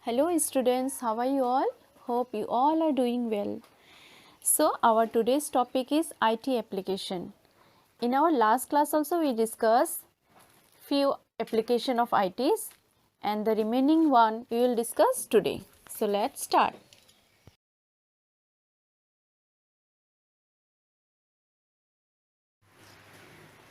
Hello students, how are you all? Hope you all are doing well. So our today's topic is IT application. In our last class also we discussed few application of ITs and the remaining one we will discuss today. So let's start.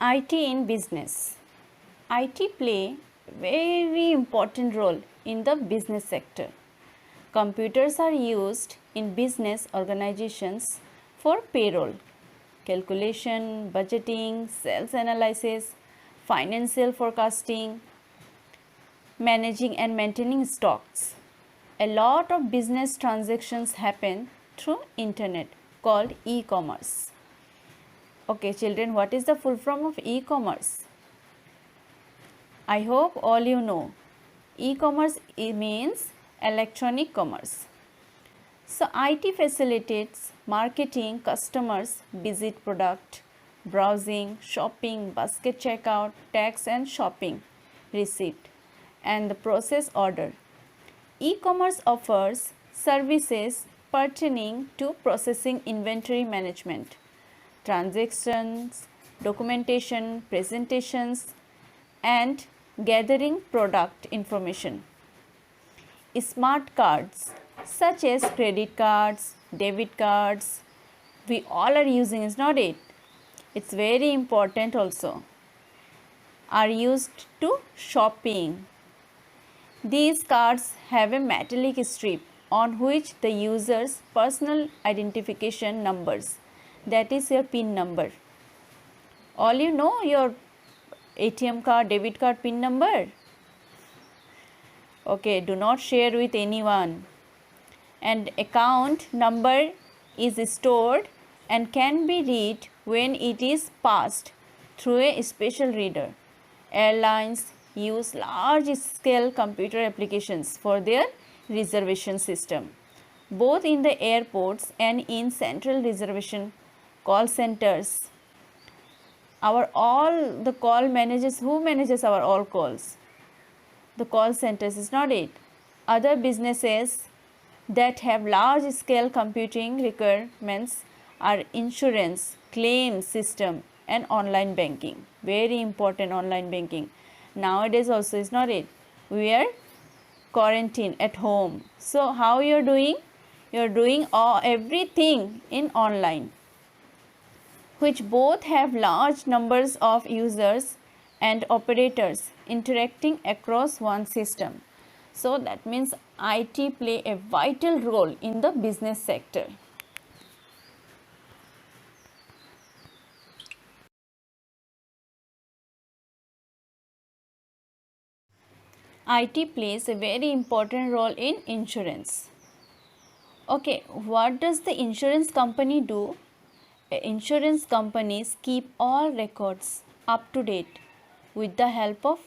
IT in business. IT play very important role in the business sector. Computers are used in business organizations for payroll, calculation, budgeting, sales analysis, financial forecasting, managing and maintaining stocks. A lot of business transactions happen through internet called e-commerce. Okay children, what is the full form of e-commerce? I hope all you know. E-commerce means electronic commerce. So IT facilitates marketing, customers visit product, browsing, shopping, basket checkout, tax and shopping, receipt and the process order. E-commerce offers services pertaining to processing inventory management, transactions, documentation, presentations and gathering product information. Smart cards such as credit cards, debit cards, we all are using, is not it? It's very important also. Are used to shopping. These cards have a metallic strip on which the user's personal identification numbers, that is your PIN number. All you know your ATM card, debit card PIN number? Okay, do not share with anyone. And account number is stored and can be read when it is passed through a special reader. Airlines use large scale computer applications for their reservation system, both in the airports and in central reservation call centers. Our all the call managers, who manages our all calls? The call centers, is not it? Other businesses that have large scale computing requirements are insurance, claim system and online banking. Very important, online banking. Nowadays also, is not it? We are quarantine at home. So how you are doing? You are doing everything in online, which both have large numbers of users and operators interacting across one system. So that means IT play a vital role in the business sector. IT plays a very important role in insurance. Okay, what does the insurance company do? Insurance companies keep all records up to date with the help of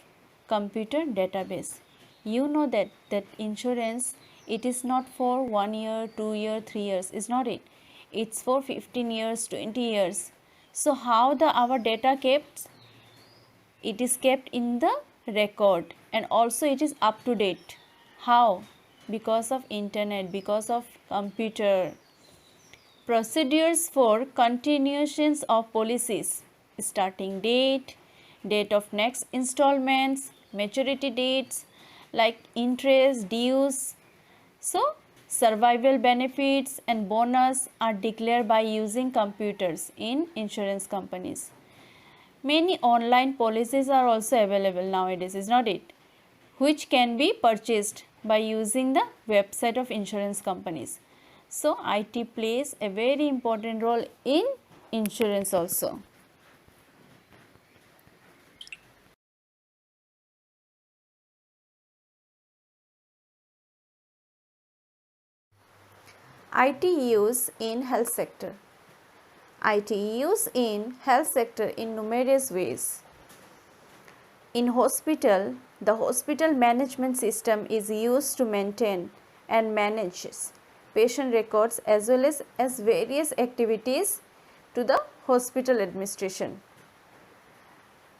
computer database. You know that insurance, it is not for 1 year, 2 year, 3 years, is not it? It's for 15 years, 20 years. So how our data kept? It is kept in the record and also it is up to date. How? Because of internet, because of computer. Procedures for continuations of policies: starting date, date of next installments, maturity dates like interest, dues. So survival benefits and bonus are declared by using computers in insurance companies. Many online policies are also available nowadays, is not it? Which can be purchased by using the website of insurance companies. So IT plays a very important role in insurance also. IT use in health sector. IT use in health sector in numerous ways. In hospital, the hospital management system is used to maintain and manage patient records as well as various activities to the hospital administration.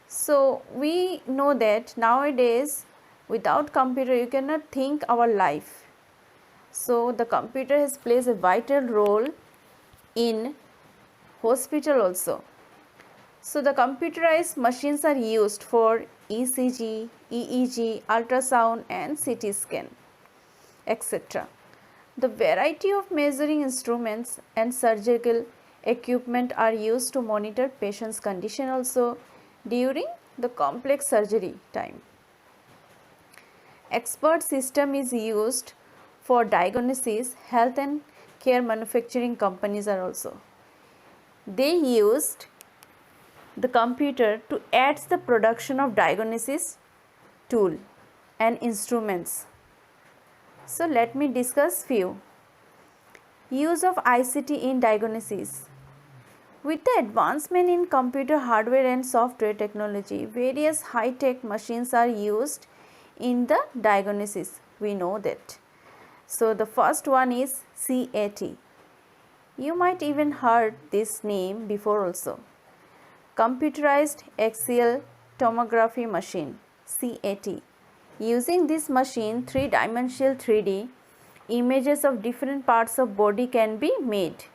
So we know that nowadays Without computer you cannot think our life. So the computer has plays a vital role in hospital also. So the computerized machines are used for ECG, EEG, ultrasound and CT scan, etc. The variety of measuring instruments and surgical equipment are used to monitor patient's condition also during the complex surgery time. Expert system is used for diagnosis. Health and care manufacturing companies are also. They used the computer to aid the production of diagnosis tool and instruments. So let me discuss few. Use of ICT in diagnosis. With the advancement in computer hardware and software technology, various high-tech machines are used in the diagnosis. We know that. So the first one is CAT. You might even heard this name before also. Computerized axial tomography machine, CAT. Using this machine, three-dimensional 3D images of different parts of body can be made.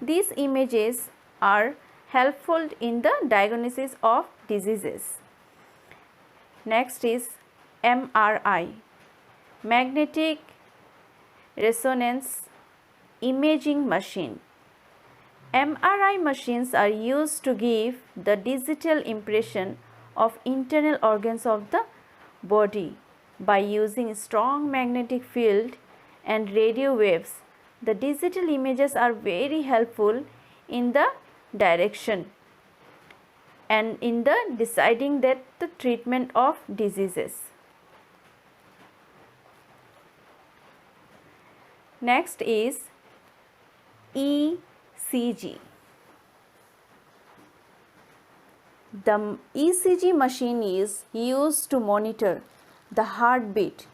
These images are helpful in the diagnosis of diseases. Next is MRI, magnetic resonance imaging machine. MRI machines are used to give the digital impression of internal organs of the body by using strong magnetic field and radio waves. The digital images are very helpful in the direction and in the deciding that the treatment of diseases. Next is ECG. The ECG machine is used to monitor the heartbeat.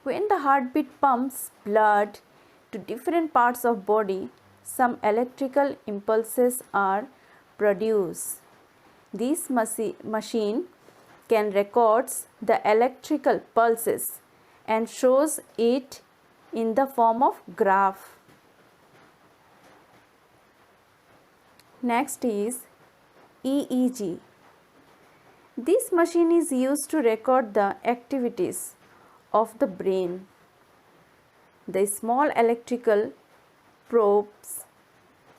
When the heartbeat pumps blood to different parts of body, some electrical impulses are produced. This machine can record the electrical pulses and shows it in the form of graph. Next is EEG. This machine is used to record the activities of the brain. The small electrical probes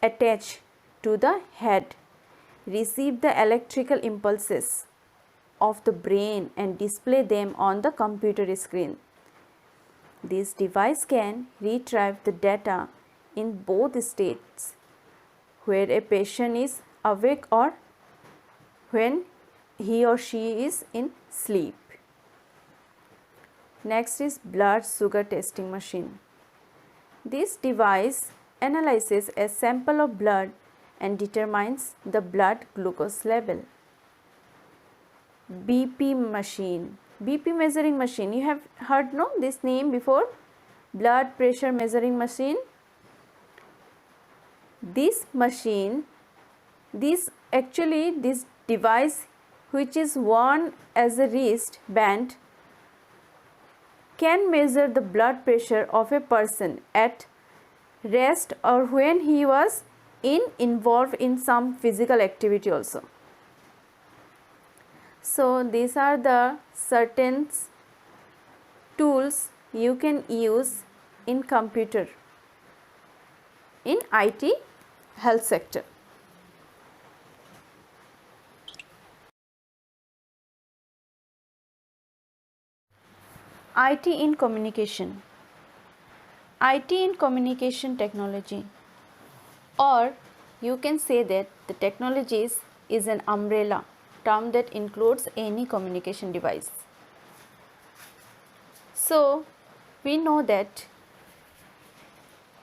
attached to the head receive the electrical impulses of the brain and display them on the computer screen. This device can retrieve the data in both states, where a patient is awake or when he or she is in sleep. Next is blood sugar testing machine. This device analyzes a sample of blood and determines the blood glucose level. BP machine. BP measuring machine. You have heard this name before? Blood pressure measuring machine. This machine, this device which is worn as a wrist band can measure the blood pressure of a person at rest or when he was involved in some physical activity also. So these are the certain tools you can use in computer in IT health sector. IT in communication. IT in communication technology, or you can say that the technologies is an umbrella term that includes any communication device. So we know that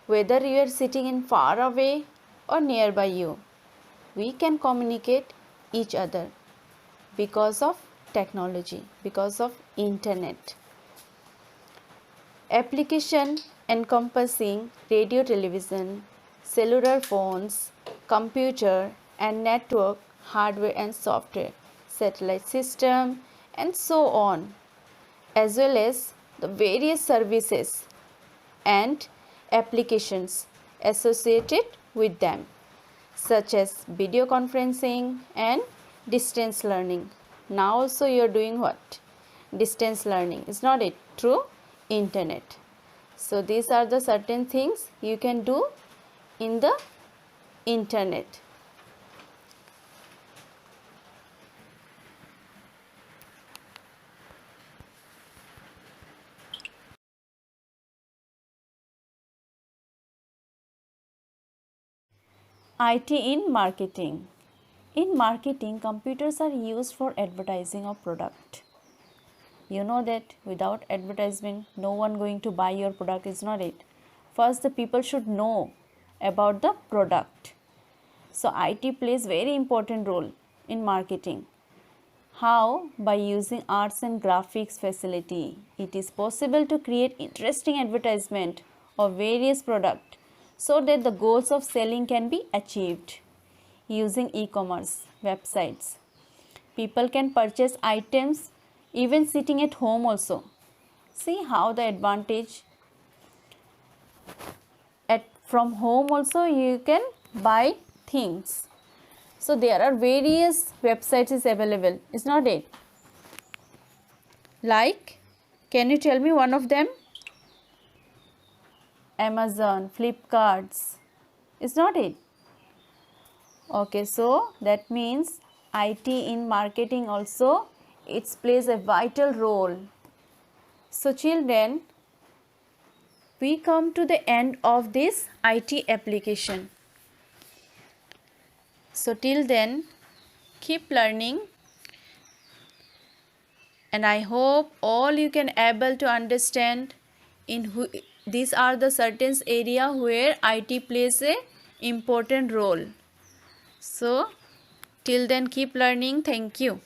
whether you are sitting in far away or nearby you, we can communicate each other because of technology, because of internet. Application encompassing radio, television, cellular phones, computer and network, hardware and software, satellite system and so on. as well as the various services and applications associated with them, such as video conferencing and distance learning. Now also you are doing what? Distance learning, is not it? Through internet. So these are the certain things you can do in the internet. IT in marketing. In marketing, computers are used for advertising of product. You know that without advertisement, no one going to buy your product, is not it? First, the people should know about the product. So IT plays very important role in marketing. How? By using arts and graphics facility, it is possible to create interesting advertisement of various products so that the goals of selling can be achieved. Using e-commerce websites, people can purchase items even sitting at home also. See how the advantage from home also you can buy things. So there are various websites is available, is not it? Like, can you tell me one of them? Amazon, Flipkarts, is not it? Okay, so that means IT in marketing also it plays a vital role. So children, we come to the end of this IT application. So till then, keep learning, and I hope all you can able to understand in these are the certain area where IT plays a important role. So till then, keep learning. Thank you.